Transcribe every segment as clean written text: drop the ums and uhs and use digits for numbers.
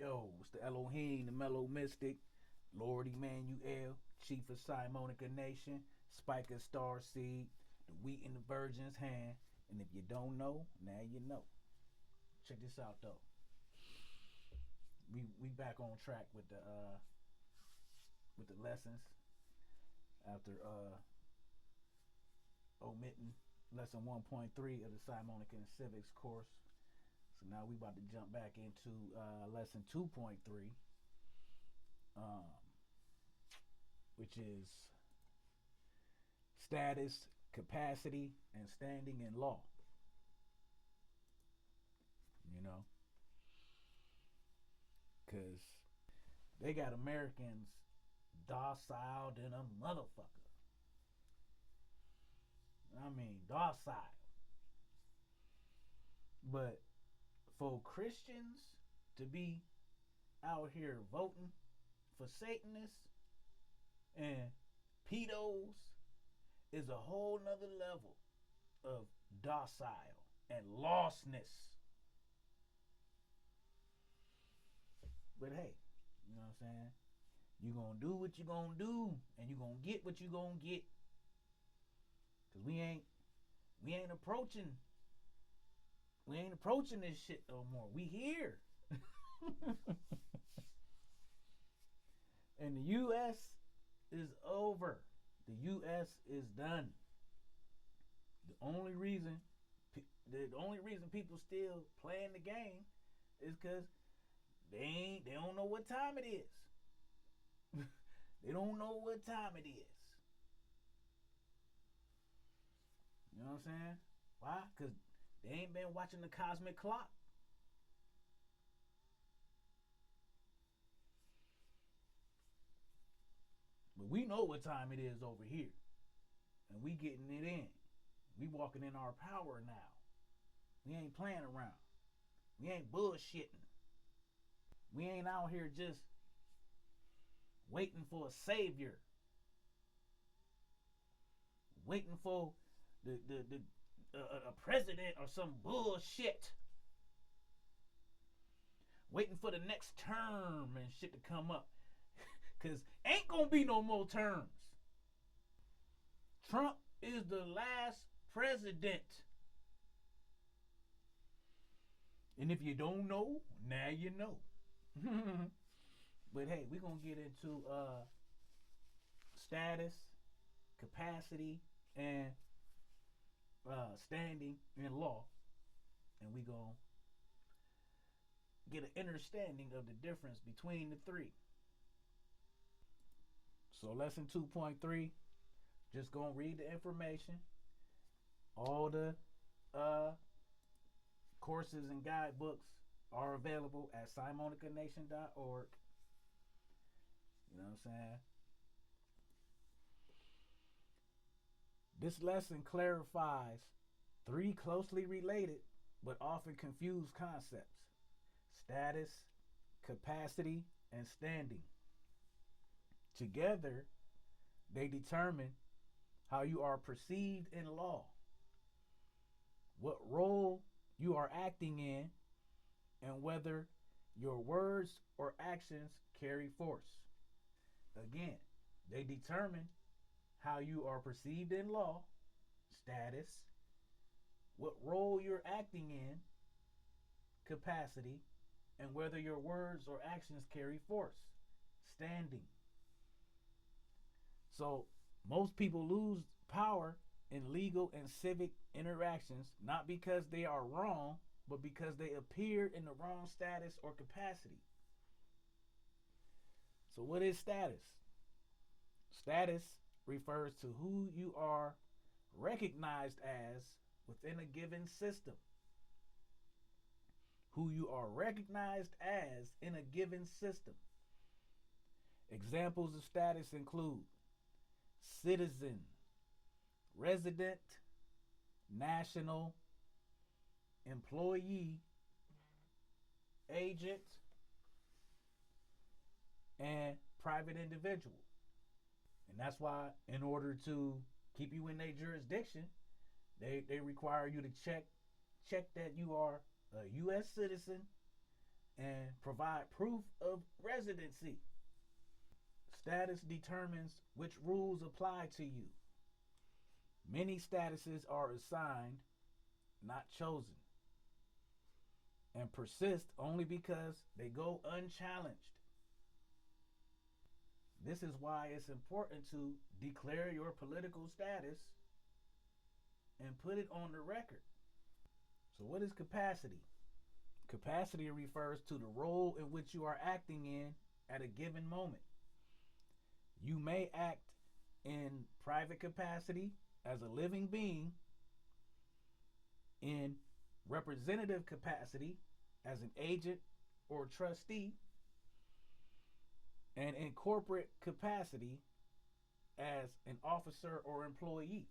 Yo, it's the Elohim, the Mellow Mystic, Lord Emmanuel, Chief of Simonicanation, Spike of Star Seed, the wheat in the virgin's hand. And if you don't know, now you know. Check this out though. We back on track with the lessons after omitting lesson 1.3 of the Simonican Civics course. So now we about to jump back into lesson 2.3, which is status, capacity, and standing in law. You know, because they got Americans docile than a motherfucker. I mean, docile. But for Christians to be out here voting for Satanists and pedos is a whole nother level of docile and lostness. But hey, you know what I'm saying? You gonna do what you gonna do, and you gonna get what you gonna get. Cause we ain't approaching this shit no more. We here. And the US is over. The US is done. The only reason people still playing the game is because they don't know what time it is. They don't know what time it is. You know what I'm saying? Why? Because they ain't been watching the cosmic clock. But we know what time it is over here. And we getting it in. We walking in our power now. We ain't playing around. We ain't bullshitting. We ain't out here just waiting for a savior. Waiting for a president or some bullshit. Waiting for the next term and shit to come up. Cause ain't gonna be no more terms. Trump is the last president. And if you don't know, now you know. But hey, we're gonna get into status, capacity, and standing in law. And we gonna get an understanding of the difference between the three. So lesson 2.3, just gonna read the information. All the courses and guidebooks are available at simonicanation.org. You know what I'm saying? This lesson clarifies three closely related but often confused concepts: status, capacity, and standing. Together, they determine how you are perceived in law, what role you are acting in, and whether your words or actions carry force. Again, they determine how you are perceived in law, status, what role you're acting in, capacity, and whether your words or actions carry force, standing. So most people lose power in legal and civic interactions, not because they are wrong, but because they appeared in the wrong status or capacity. So what is status? Status refers to who you are recognized as within a given system. Who you are recognized as in a given system. Examples of status include citizen, resident, national, employee, agent, and private individual. And that's why, in order to keep you in their jurisdiction, they require you to check that you are a U.S. citizen and provide proof of residency. Status determines which rules apply to you. Many statuses are assigned, not chosen, and persist only because they go unchallenged. This is why it's important to declare your political status and put it on the record. So what is capacity? Capacity refers to the role in which you are acting in at a given moment. You may act in private capacity as a living being, in representative capacity as an agent or trustee, and in corporate capacity as an officer or employee.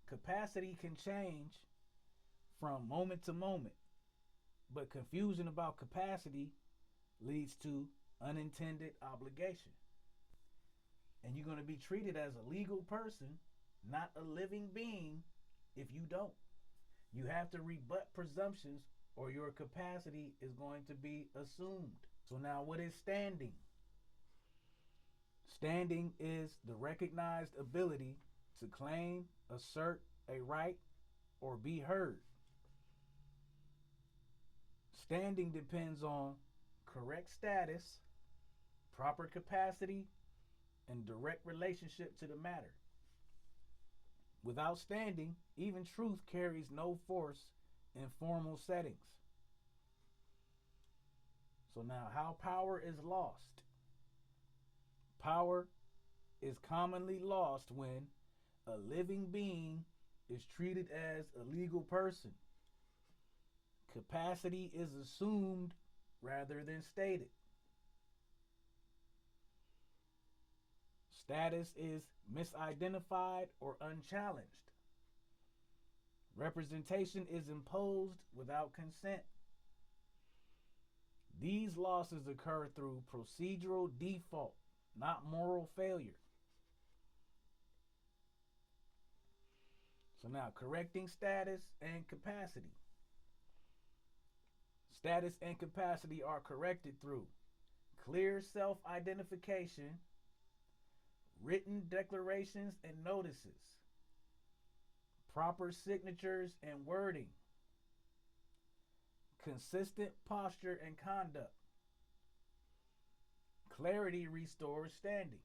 Capacity can change from moment to moment, but confusion about capacity leads to unintended obligation. And you're going to be treated as a legal person, not a living being, if you don't. You have to rebut presumptions or your capacity is going to be assumed. So now what is standing? Standing is the recognized ability to claim, assert a right, or be heard. Standing depends on correct status, proper capacity, and direct relationship to the matter. Without standing, even truth carries no force in formal settings. So now, how power is lost? Power is commonly lost when a living being is treated as a legal person. Capacity is assumed rather than stated. Status is misidentified or unchallenged. Representation is imposed without consent. These losses occur through procedural default, not moral failure. So now, correcting status and capacity. Status and capacity are corrected through clear self-identification, written declarations and notices, proper signatures and wording, consistent posture and conduct. Clarity restores standing.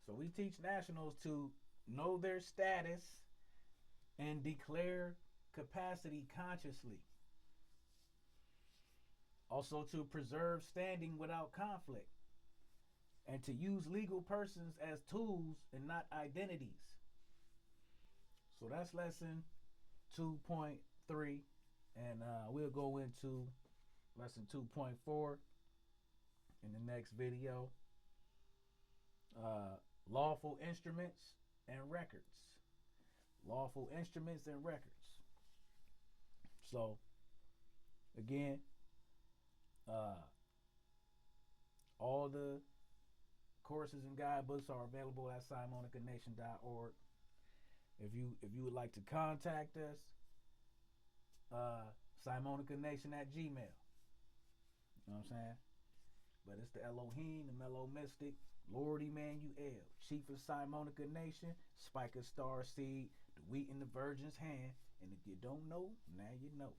So we teach nationals to know their status and declare capacity consciously. Also to preserve standing without conflict, and to use legal persons as tools and not identities. So that's lesson 2.3, and we'll go into lesson 2.4 in the next video. Lawful instruments and records. Lawful instruments and records. So, again, all the courses and guidebooks are available at simonicanation.org. If you would like to contact us, simonicanation@gmail. You know what I'm saying? But it's the Elohim, the Mellow Mystic, Lord Emmanuel, Chief of Simonica Nation, Spike a Star Seed, the wheat in the Virgin's hand. And if you don't know, now you know.